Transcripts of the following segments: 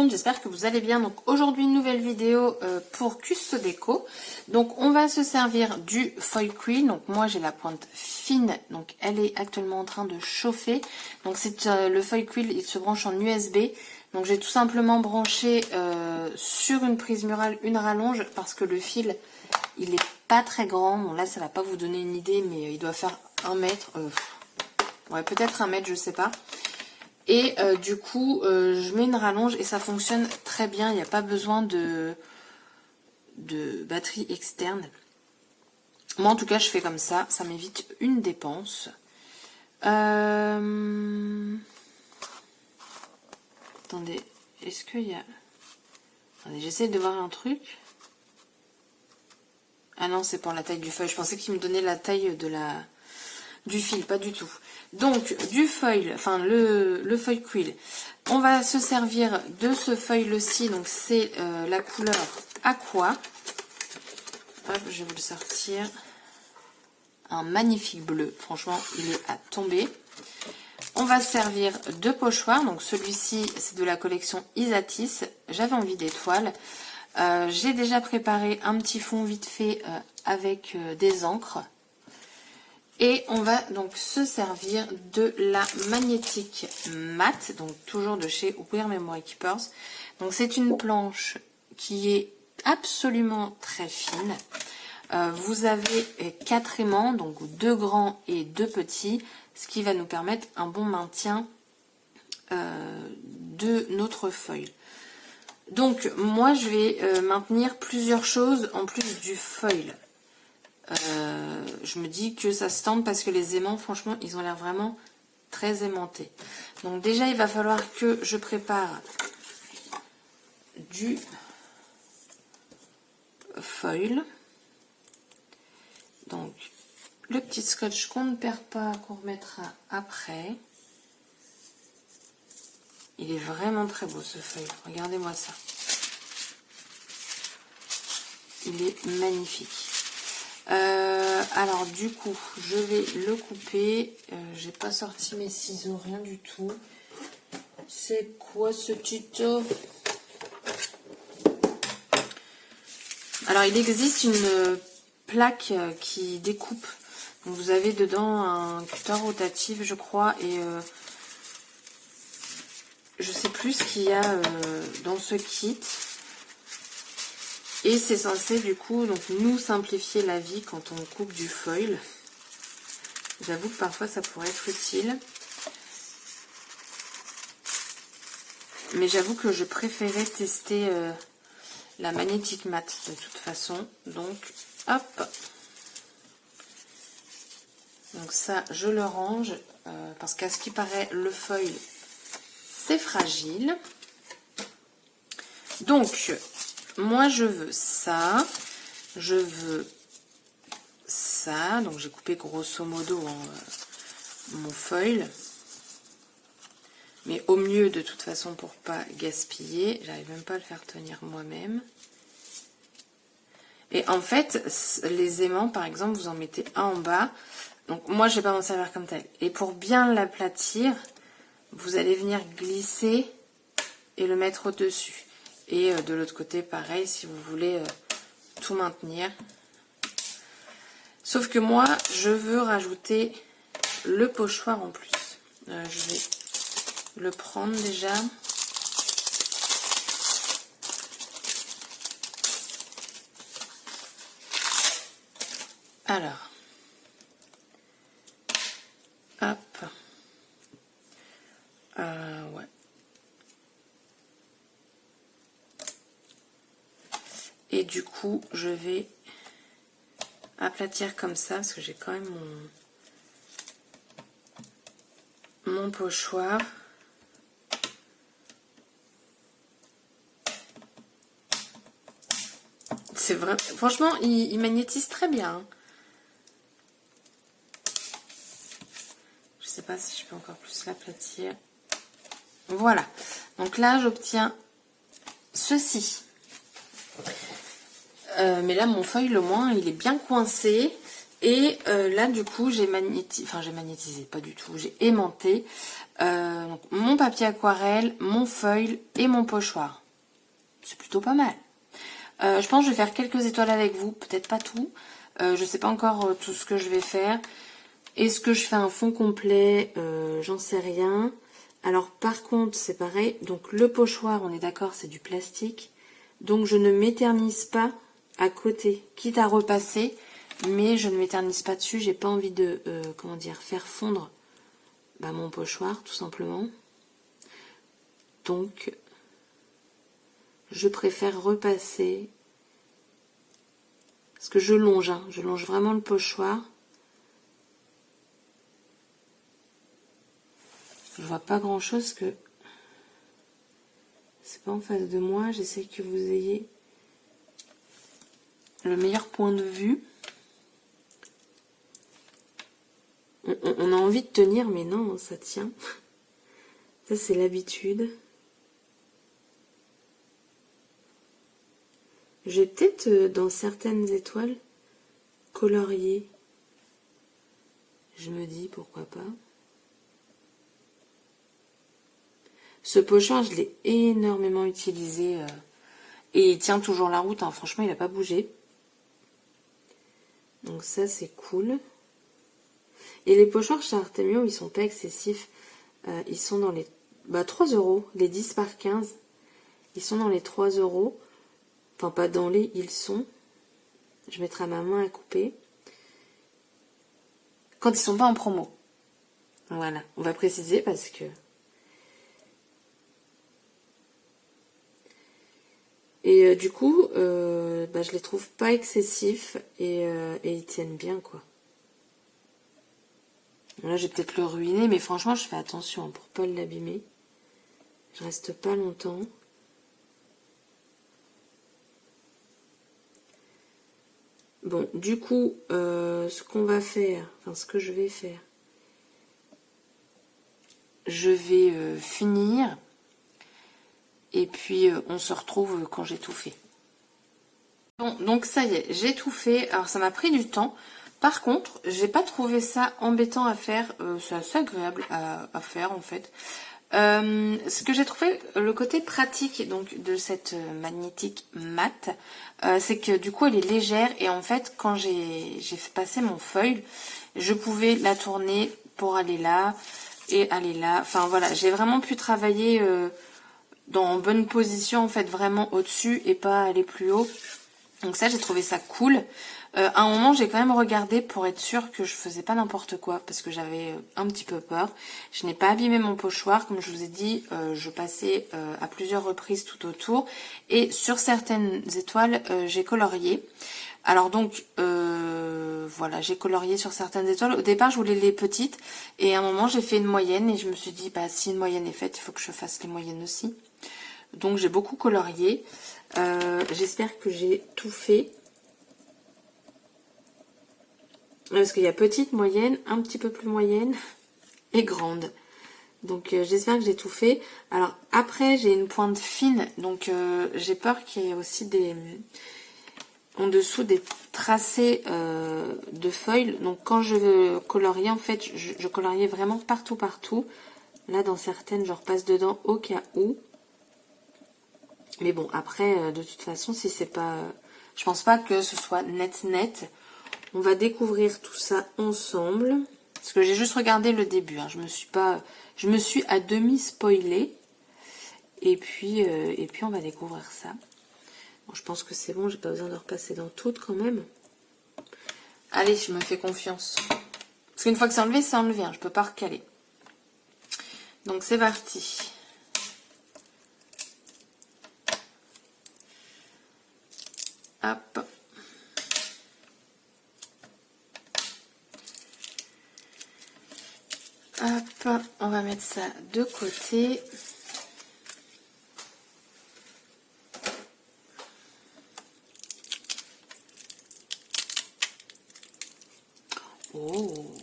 monde, j'espère que vous allez bien. Donc aujourd'hui une nouvelle vidéo pour Custo Déco. Donc on va se servir du foil quill. Donc moi j'ai la pointe fine, donc elle est actuellement en train de chauffer. Donc c'est le foil quill, il se branche en USB. Donc j'ai tout simplement branché sur une prise murale une rallonge parce que le fil il est pas très grand. Bon là ça va pas vous donner une idée, mais il doit faire 1 mètre, ouais peut-être 1 mètre, je sais pas. Et du coup, je mets une rallonge et ça fonctionne très bien. Il n'y a pas besoin de batterie externe. Moi, en tout cas, je fais comme ça. Ça m'évite une dépense. Attendez, est-ce qu'il y a... Attendez, j'essaie de voir un truc. Ah non, c'est pour la taille du feuille. Je pensais qu'il me donnait la taille de du fil, pas du tout. Donc du foil, enfin le foil quill, on va se servir de ce foil-ci, donc c'est la couleur aqua. Hop, je vais vous le sortir. Un magnifique bleu, franchement il est à tomber. On va se servir de pochoir, donc celui-ci c'est de la collection Isatis, j'avais envie d'étoiles. J'ai déjà préparé un petit fond vite fait avec des encres. Et on va donc se servir de la magnétique mat, donc toujours de chez Wear Memory Keepers. Donc c'est une planche qui est absolument très fine. Vous avez 4 aimants, donc 2 grands et 2 petits, ce qui va nous permettre un bon maintien de notre foil. Donc moi je vais maintenir plusieurs choses en plus du foil. Je me dis que ça se tente parce que les aimants, franchement, ils ont l'air vraiment très aimantés. Donc déjà, il va falloir que je prépare du foil. Donc, le petit scotch qu'on ne perd pas, qu'on remettra après. Il est vraiment très beau ce foil. Regardez-moi ça. Il est magnifique. Alors du coup je vais le couper. J'ai pas sorti mes ciseaux, rien du tout. C'est quoi ce tuto? Alors il existe une plaque qui découpe. Donc, vous avez dedans un cutter rotatif je crois, et je sais plus ce qu'il y a dans ce kit. Et c'est censé du coup donc nous simplifier la vie quand on coupe du foil. J'avoue que parfois ça pourrait être utile. Mais j'avoue que je préférais tester la magnétique mat de toute façon. Donc hop. Donc ça je le range parce qu'à ce qui paraît le foil c'est fragile. Donc moi je veux ça, je veux ça, donc j'ai coupé grosso modo mon foil, mais au mieux de toute façon pour pas gaspiller. J'arrive même pas à le faire tenir moi-même. Et en fait les aimants par exemple vous en mettez un en bas, donc moi je vais pas m'en servir comme tel, et pour bien l'aplatir vous allez venir glisser et le mettre au dessus. Et de l'autre côté, pareil, si vous voulez tout maintenir. Sauf que moi, je veux rajouter le pochoir en plus. Je vais le prendre déjà. Alors. Hop. Ouais. Et du coup, je vais aplatir comme ça, parce que j'ai quand même mon pochoir. C'est vrai, franchement, il magnétise très bien. Hein. Je sais pas si je peux encore plus l'aplatir. Voilà. Donc là, j'obtiens ceci. Mais là mon foil au moins il est bien coincé Et là, du coup, j'ai magnétisé, pas du tout, j'ai aimanté donc, mon papier aquarelle, mon foil et mon pochoir. C'est plutôt pas mal. Je pense que je vais faire quelques étoiles avec vous, peut-être pas tout. Je sais pas encore tout ce que je vais faire. Est-ce que je fais un fond complet? J'en sais rien. Alors par contre, c'est pareil. Donc le pochoir, on est d'accord, c'est du plastique. Donc je ne m'éternise pas à côté, quitte à repasser, mais je ne m'éternise pas dessus. J'ai pas envie de, comment dire, faire fondre mon pochoir, tout simplement. Donc je préfère repasser. Parce que je longe, hein, je longe vraiment le pochoir. Je vois pas grand chose que c'est pas en face de moi. J'essaie que vous ayez le meilleur point de vue. On a envie de tenir, mais non, ça tient. Ça, c'est l'habitude. Je vais peut-être, dans certaines étoiles, colorier. Je me dis, pourquoi pas. Ce pochoir, je l'ai énormément utilisé. Et il tient toujours la route. Hein. Franchement, il n'a pas bougé. Donc ça, c'est cool. Et les pochoirs chez Artemio, ils sont pas excessifs. Ils sont dans les 3 €. Les 10 par 15. Ils sont dans les 3 €. Enfin, pas dans les, ils sont. Je mettrai ma main à couper. Quand ils sont pas en promo. Voilà, on va préciser parce que... Et du coup, je les trouve pas excessifs et ils tiennent bien, quoi. Là, je vais peut-être le ruiner, mais franchement, je fais attention pour pas l'abîmer. Je reste pas longtemps. Bon, du coup, ce qu'on va faire, enfin ce que je vais faire, je vais finir et puis on se retrouve quand j'ai tout fait. Bon, donc ça y est, j'ai tout fait. Alors ça m'a pris du temps. Par contre, j'ai pas trouvé ça embêtant à faire. C'est assez agréable à faire en fait. Ce que j'ai trouvé, le côté pratique donc de cette magnétique mat, c'est que du coup elle est légère et en fait quand j'ai fait passer mon foil, je pouvais la tourner pour aller là et aller là. Enfin voilà, j'ai vraiment pu travailler dans bonne position en fait, vraiment au-dessus et pas aller plus haut. Donc ça, j'ai trouvé ça cool. À un moment, j'ai quand même regardé pour être sûre que je faisais pas n'importe quoi, parce que j'avais un petit peu peur. Je n'ai pas abîmé mon pochoir, comme je vous ai dit, je passais à plusieurs reprises tout autour. Et sur certaines étoiles, j'ai colorié. Alors donc, voilà, j'ai colorié sur certaines étoiles. Au départ, je voulais les petites, et à un moment, j'ai fait une moyenne, et je me suis dit, si une moyenne est faite, il faut que je fasse les moyennes aussi. Donc, j'ai beaucoup colorié. J'espère que j'ai tout fait. Parce qu'il y a petite, moyenne, un petit peu plus moyenne et grande. Donc j'espère que j'ai tout fait. Alors après j'ai une pointe fine. Donc j'ai peur qu'il y ait aussi en dessous des tracés de foil. Donc quand je veux colorier, en fait je coloriais vraiment partout. Là dans certaines je repasse dedans au cas où. Mais bon après de toute façon si c'est pas... Je pense pas que ce soit net. On va découvrir tout ça ensemble. Parce que j'ai juste regardé le début. Hein. Je me suis à demi spoilée. Et puis on va découvrir ça. Bon, je pense que c'est bon. J'ai pas besoin de repasser dans toutes quand même. Allez, je me fais confiance. Parce qu'une fois que c'est enlevé, c'est enlevé. Hein. Je peux pas recaler. Donc c'est parti. Hop. Hop, on va mettre ça de côté. Oh.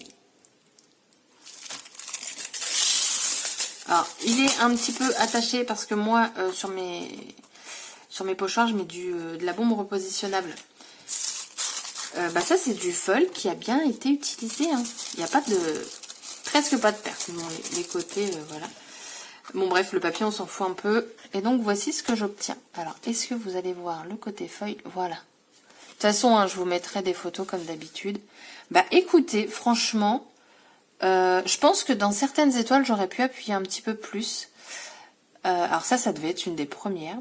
Alors, il est un petit peu attaché parce que moi, sur mes pochoirs, je mets de la bombe repositionnable. Ça c'est du foil qui a bien été utilisé. Hein. Il n'y a pas de... presque pas de perte. Bon, les côtés, voilà. Bon bref, le papier on s'en fout un peu. Et donc voici ce que j'obtiens. Alors, est-ce que vous allez voir le côté feuille? Voilà. De toute façon, hein, je vous mettrai des photos comme d'habitude. Écoutez, franchement, je pense que dans certaines étoiles, j'aurais pu appuyer un petit peu plus. Alors ça devait être une des premières.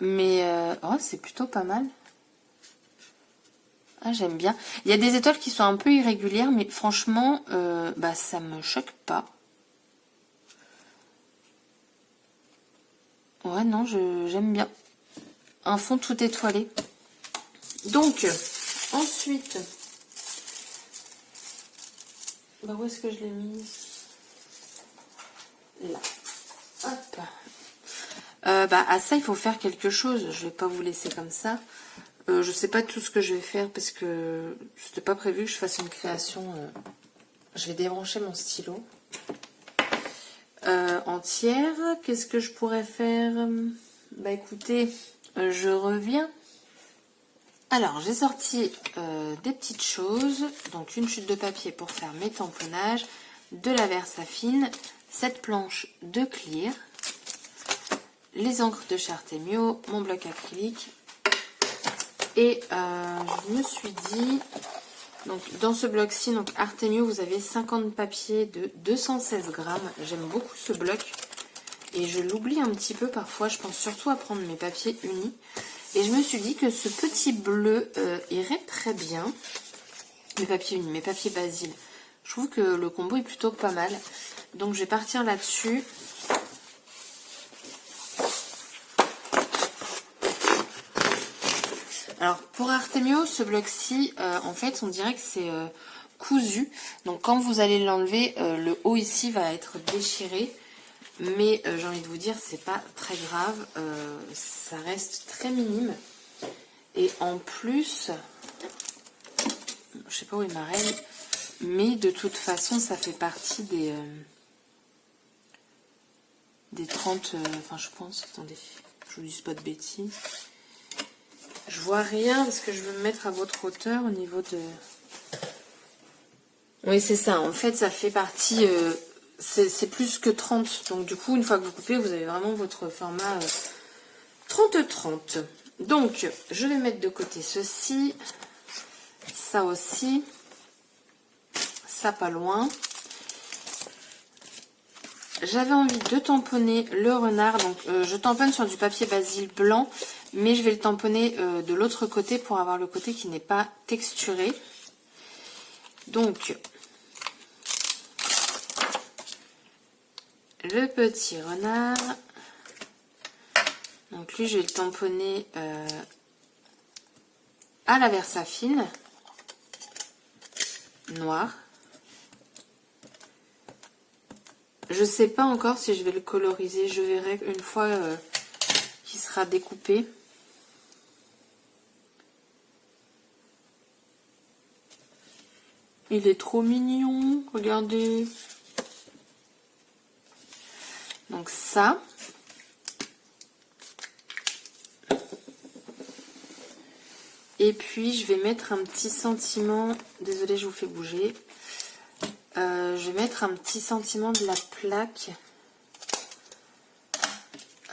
Mais oh, c'est plutôt pas mal. Ah, j'aime bien. Il y a des étoiles qui sont un peu irrégulières, mais franchement, ça me choque pas. Ouais, non, j'aime bien. Un fond tout étoilé. Donc, ensuite... où est-ce que je l'ai mise? Là. Hop. À ça, il faut faire quelque chose. Je vais pas vous laisser comme ça. Je sais pas tout ce que je vais faire parce que c'était pas prévu que je fasse une création. Je vais débrancher mon stylo. Entière. Qu'est-ce que je pourrais faire? Écoutez, je reviens. Alors, j'ai sorti des petites choses. Donc, une chute de papier pour faire mes tamponnages, de la Versafine, cette planche de clear, les encres de chez Artemio, mon bloc acrylique. Et je me suis dit, donc dans ce bloc-ci, donc Artemio, vous avez 50 papiers de 216 grammes. J'aime beaucoup ce bloc et je l'oublie un petit peu parfois. Je pense surtout à prendre mes papiers unis. Et je me suis dit que ce petit bleu irait très bien. Mes papiers unis, mes papiers Basile. Je trouve que le combo est plutôt pas mal. Donc je vais partir là-dessus. Alors pour Artemio, ce bloc-ci, en fait, on dirait que c'est cousu. Donc quand vous allez l'enlever, le haut ici va être déchiré. Mais j'ai envie de vous dire, c'est pas très grave. Ça reste très minime. Et en plus, je sais pas où est ma règle, mais de toute façon, ça fait partie des 30, enfin je pense, attendez, je vous dis pas de bêtises. Je vois rien parce que je veux me mettre à votre hauteur au niveau de... Oui, c'est ça. En fait, ça fait partie... c'est plus que 30. Donc, du coup, une fois que vous coupez, vous avez vraiment votre format 30-30. Donc, je vais mettre de côté ceci. Ça aussi. Ça, pas loin. J'avais envie de tamponner le renard. Donc, je tamponne sur du papier Basile blanc. Mais je vais le tamponner de l'autre côté pour avoir le côté qui n'est pas texturé. Donc, le petit renard. Donc, lui, je vais le tamponner à la Versafine. Noir. Je sais pas encore si je vais le coloriser. Je verrai une fois qu'il sera découpé. Il est trop mignon, regardez. Donc ça. Et puis je vais mettre un petit sentiment, désolée je vous fais bouger. Je vais mettre un petit sentiment de la plaque.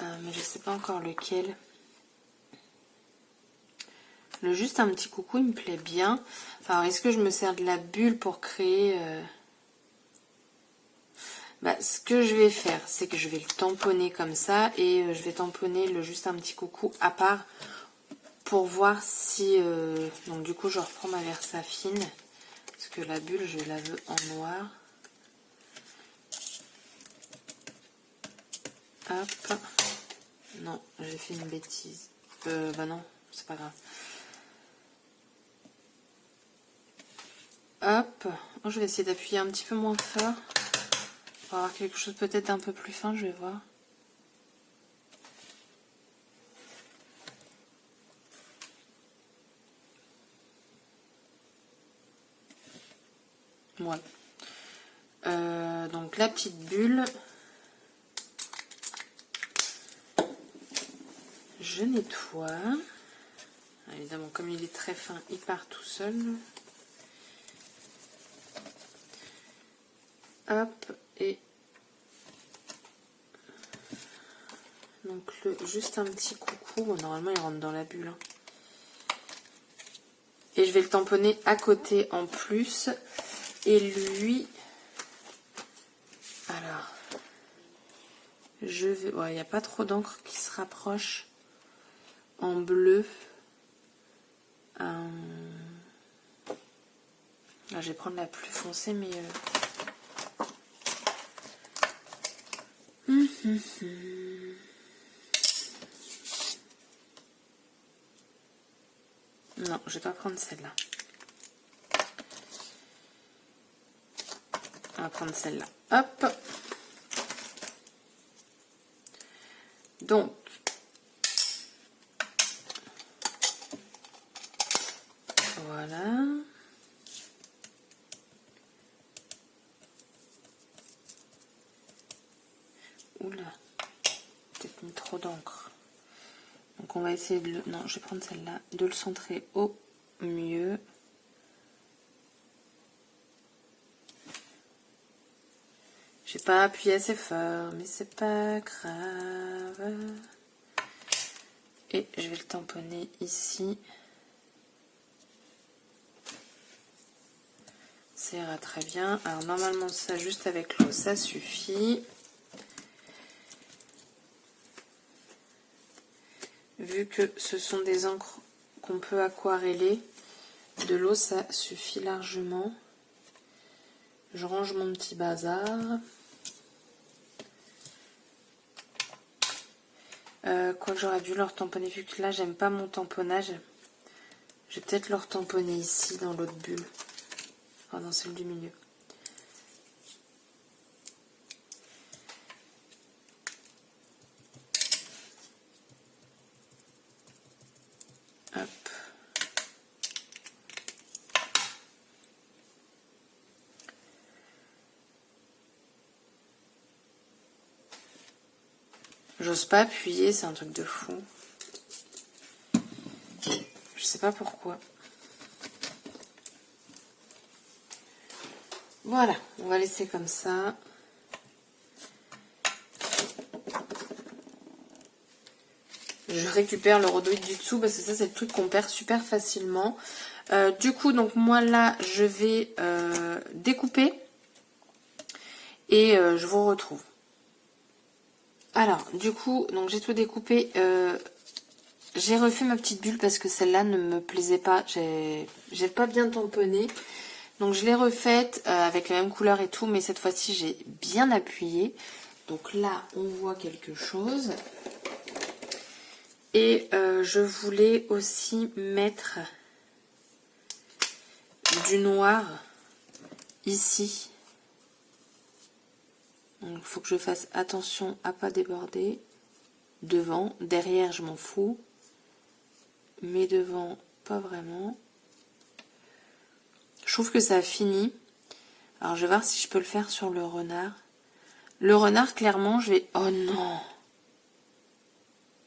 Mais je sais pas encore lequel. Le juste un petit coucou, il me plaît bien. Alors, est-ce que je me sers de la bulle pour créer... ce que je vais faire, c'est que je vais le tamponner comme ça. Et je vais tamponner le juste un petit coucou à part. Pour voir si... donc du coup, je reprends ma Versafine. Parce que la bulle, je la veux en noir. Hop. Non, j'ai fait une bêtise. Non, c'est pas grave. Hop, oh, je vais essayer d'appuyer un petit peu moins fort pour avoir quelque chose peut-être d'un peu plus fin, je vais voir. Voilà. Donc la petite bulle, je nettoie. Évidemment, comme il est très fin, il part tout seul. Hop, et donc juste un petit coucou. Bon, normalement, il rentre dans la bulle. Hein. Et je vais le tamponner à côté en plus. Et lui, alors, je vais... Ouais, il n'y a pas trop d'encre qui se rapproche en bleu. Là, je vais prendre la plus foncée, mais... Non, je vais pas prendre celle-là. On va prendre celle-là. Hop. Donc, voilà. Oula, peut-être mis trop d'encre. Donc on va essayer de le... Non, je vais prendre celle-là, de le centrer au mieux. J'ai pas appuyé assez fort, mais c'est pas grave. Et je vais le tamponner ici. Ça ira très bien. Alors normalement ça, juste avec l'eau, ça suffit. Vu que ce sont des encres qu'on peut aquareller, de l'eau ça suffit largement. Je range mon petit bazar. Quoi que j'aurais dû leur tamponner, vu que là j'aime pas mon tamponnage. Je vais peut-être leur tamponner ici dans l'autre bulle. Enfin dans celle du milieu. Hop. J'ose pas appuyer, c'est un truc de fou. Je sais pas pourquoi. Voilà, on va laisser comme ça. Je récupère le rhodoïde du dessous parce que ça c'est le truc qu'on perd super facilement. Du coup, donc moi là, je vais découper et je vous retrouve. Alors, du coup, donc j'ai tout découpé. J'ai refait ma petite bulle parce que celle-là ne me plaisait pas. J'ai pas bien tamponné. Donc je l'ai refaite avec la même couleur et tout, mais cette fois-ci j'ai bien appuyé. Donc là, on voit quelque chose. Et je voulais aussi mettre du noir ici. Donc il faut que je fasse attention à pas déborder. Devant, derrière je m'en fous. Mais devant, pas vraiment. Je trouve que ça a fini. Alors je vais voir si je peux le faire sur le renard. Le renard, clairement, je vais... Oh non!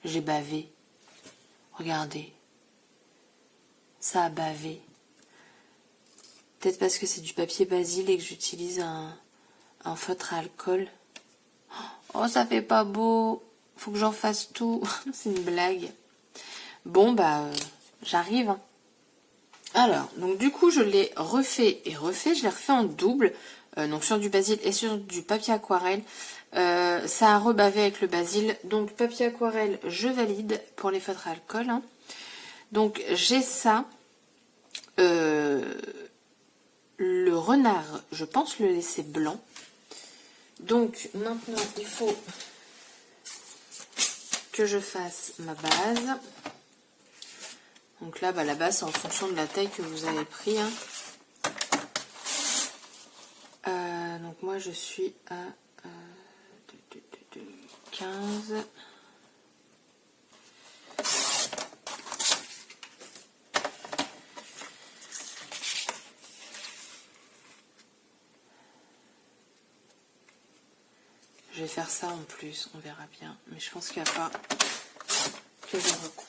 J'ai bavé. Regardez. Ça a bavé. Peut-être parce que c'est du papier basil et que j'utilise un feutre à alcool. Oh, ça fait pas beau. Faut que j'en fasse tout. C'est une blague. Bon, bah, j'arrive. Hein. Alors, donc du coup, je l'ai refait et refait. Je l'ai refait en double. Donc sur du basil et sur du papier aquarelle. Ça a rebavé avec le basil. Donc papier aquarelle, je valide pour les feutres à alcool. Hein. Donc j'ai ça. Le renard, je pense le laisser blanc. Donc maintenant, il faut que je fasse ma base. Donc là, bah, la base, c'est en fonction de la taille que vous avez pris. Hein. Donc moi, je suis à 15. Je vais faire ça en plus, on verra bien. Mais je pense qu'il n'y a pas que je recoupe.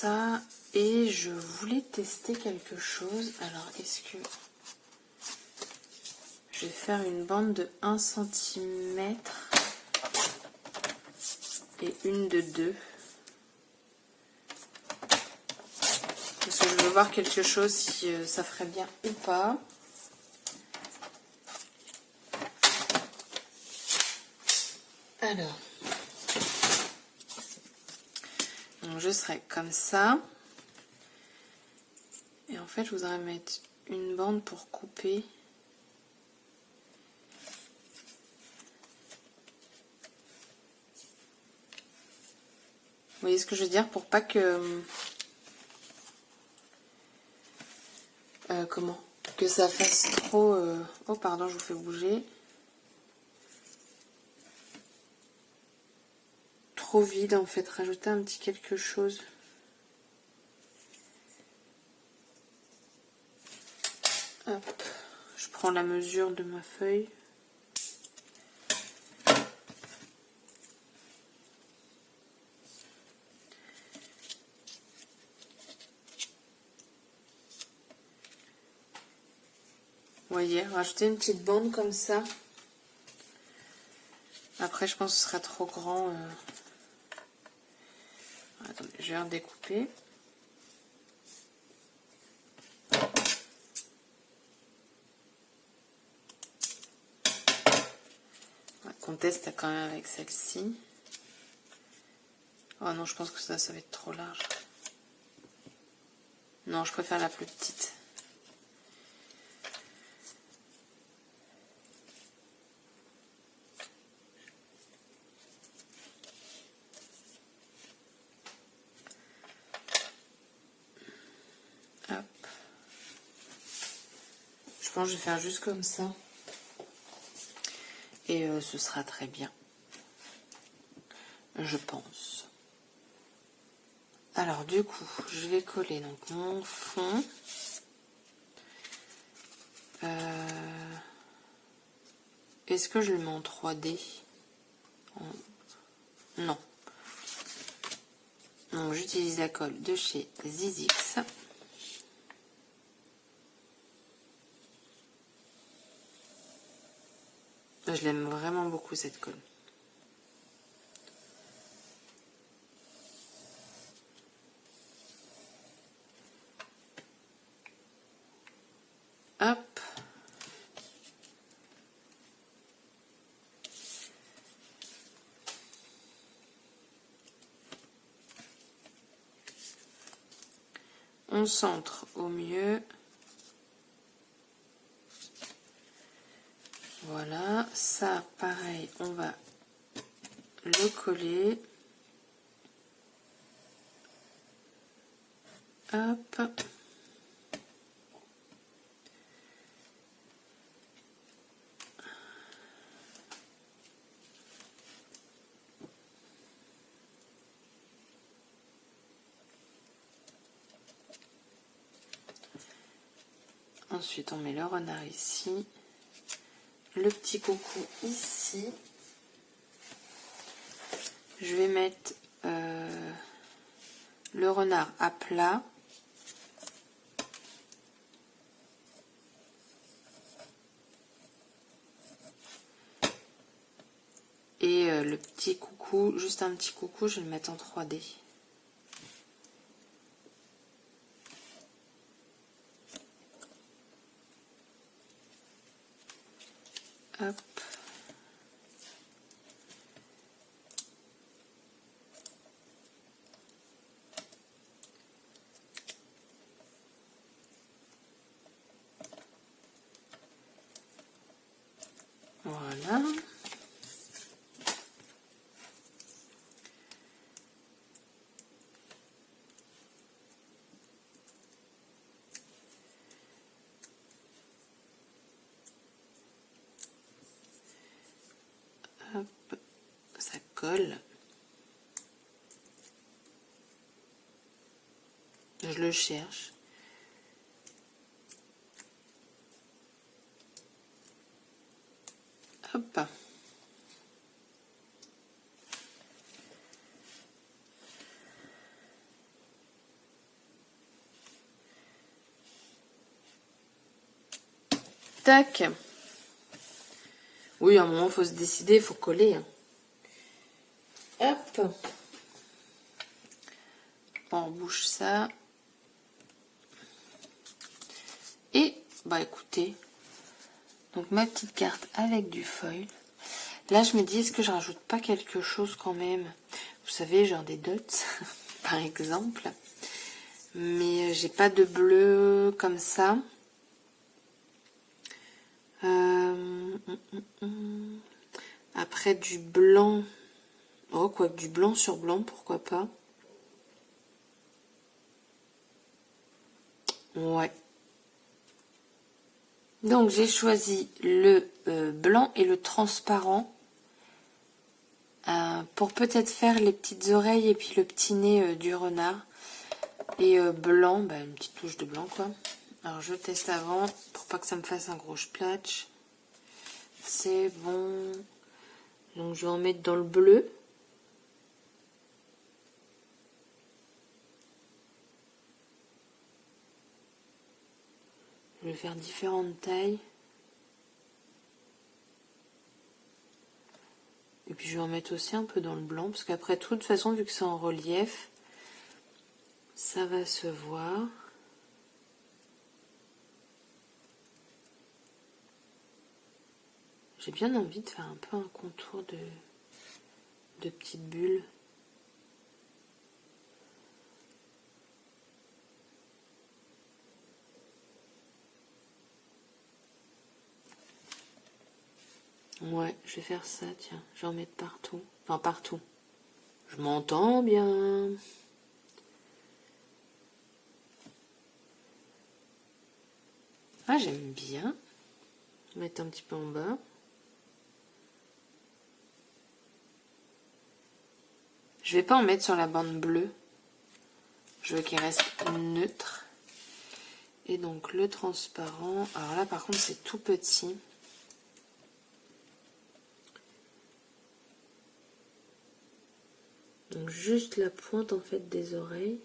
ça. Et je voulais tester quelque chose. Alors, est-ce que... Je vais faire une bande de 1 cm et une de 2. Parce que je veux voir quelque chose si ça ferait bien ou pas. Alors, donc je serai comme ça. Et en fait, je voudrais mettre une bande pour couper. Vous voyez ce que je veux dire? Pour pas que... comment? Que ça fasse trop... Oh, pardon, je vous fais bouger. Trop vide, en fait. Rajouter un petit quelque chose. Hop. Je prends la mesure de ma feuille. Vous voyez, rajouter une petite bande comme ça. Après, je pense que ce sera trop grand. Attendez, je vais redécouper. On teste quand même avec celle-ci. Oh non, je pense que ça va être trop large. Non, je préfère la plus petite. Hop. Je pense que je vais faire juste comme ça. Et ce sera très bien. Je pense. Alors du coup, je vais coller donc mon fond. Est-ce que je le mets en 3D? Non. Donc j'utilise la colle de chez Zizix. Je l'aime vraiment beaucoup cette colle. Hop. On centre au mieux. Voilà, ça pareil, on va le coller. Hop. Ensuite, on met le renard ici, le petit coucou ici. Je vais mettre le renard à plat. Et le petit coucou, juste un petit coucou, je vais le mettre en 3D. Hop. Voilà. Hop. Ça colle. Je le cherche. Hop. tac. Oui, à un moment, il faut se décider, il faut coller. Hop. On rebouche ça. Et, bah écoutez, donc ma petite carte avec du foil. Là, je me dis, est-ce que je rajoute pas quelque chose quand même? Vous savez, genre des dots, par exemple. Mais j'ai pas de bleu comme ça. Après, du blanc. Oh, quoi que du blanc sur blanc, pourquoi pas? Ouais. Donc, j'ai choisi le blanc et le transparent. Pour peut-être faire les petites oreilles et puis le petit nez du renard. Et blanc, bah, une petite touche de blanc quoi. Alors je teste avant pour pas que ça me fasse un gros splatch. C'est bon. Donc je vais en mettre dans le bleu. Je vais faire différentes tailles. Et puis je vais en mettre aussi un peu dans le blanc parce qu'après de toute façon vu que c'est en relief, ça va se voir. J'ai bien envie de faire un peu un contour de petites bulles. Ouais, je vais faire ça, tiens. Je vais en mettre partout. Enfin, partout. Je m'entends bien. Ah, j'aime bien. Mettre un petit peu en bas. Je vais pas en mettre sur la bande bleue. Je veux qu'il reste neutre. Et donc le transparent. Alors là par contre c'est tout petit. Donc juste la pointe en fait des oreilles.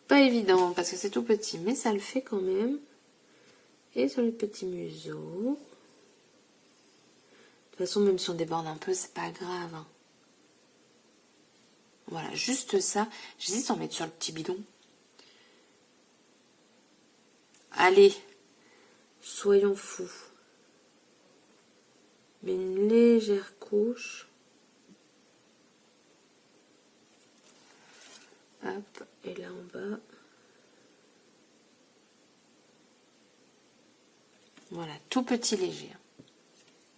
Pas évident parce que c'est tout petit, mais ça le fait quand même. Et sur le petit museau. De toute façon, même si on déborde un peu, c'est pas grave. Hein. Voilà, juste ça. J'hésite à en mettre sur le petit bidon. Allez, soyons fous. Mais une légère couche. Hop, et là en bas. Voilà, tout petit léger.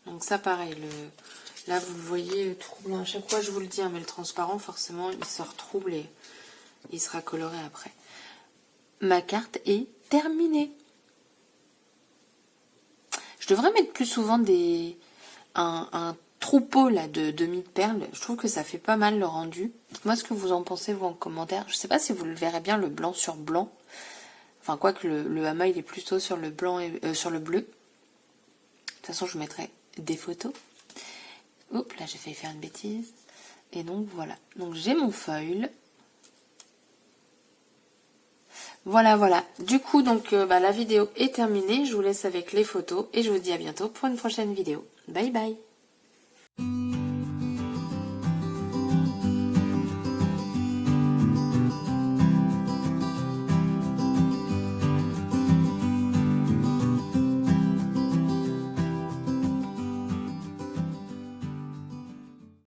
Donc ça pareil, là vous le voyez troublant. À chaque fois je vous le dis, hein, mais le transparent forcément il sort trouble et il sera coloré après. Ma carte est terminée. Je devrais mettre plus souvent un troupeau là de demi-perles. Je trouve que ça fait pas mal le rendu. Dites-moi ce que vous en pensez vous en commentaire. Je sais pas si vous le verrez bien le blanc sur blanc. Enfin quoique le hama il est plutôt sur le blanc et sur le bleu. De toute façon je vous mettrai des photos. Oups, là j'ai failli faire une bêtise. Et donc voilà. Donc j'ai mon foil. Voilà, voilà. Du coup, donc la vidéo est terminée. Je vous laisse avec les photos et je vous dis à bientôt pour une prochaine vidéo. Bye bye.